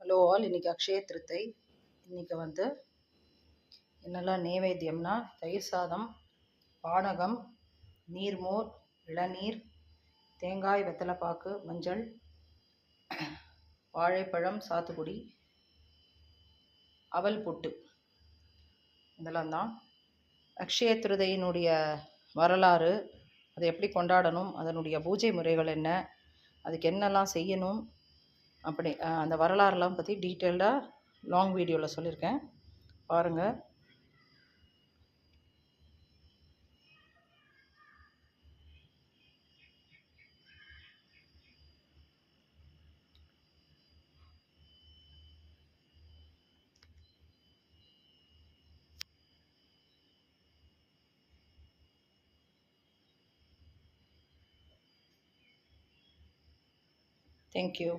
Hello all, இன்றைக்கி அக்ஷய திருத்தை. இன்றைக்கி வந்து என்னெல்லாம் நைவேத்தியம்னா தயிர் சாதம், பானகம், நீர்மோர், இளநீர், தேங்காய், வெத்தலைப்பாக்கு, மஞ்சள், வாழைப்பழம், சாத்துக்குடி, அவல் புட்டு, இதெல்லாம் தான். அக்ஷய திருதையினுடைய வரலாறு, அதை எப்படி கொண்டாடணும், அதனுடைய பூஜை முறைகள் என்ன, அதுக்கு என்னெல்லாம் செய்யணும், அப்படி அந்த வரலாறுலாம் பற்றி டீட்டெயில்டாக லாங் வீடியோவில் சொல்லியிருக்கேன், பாருங்கள். Thank you.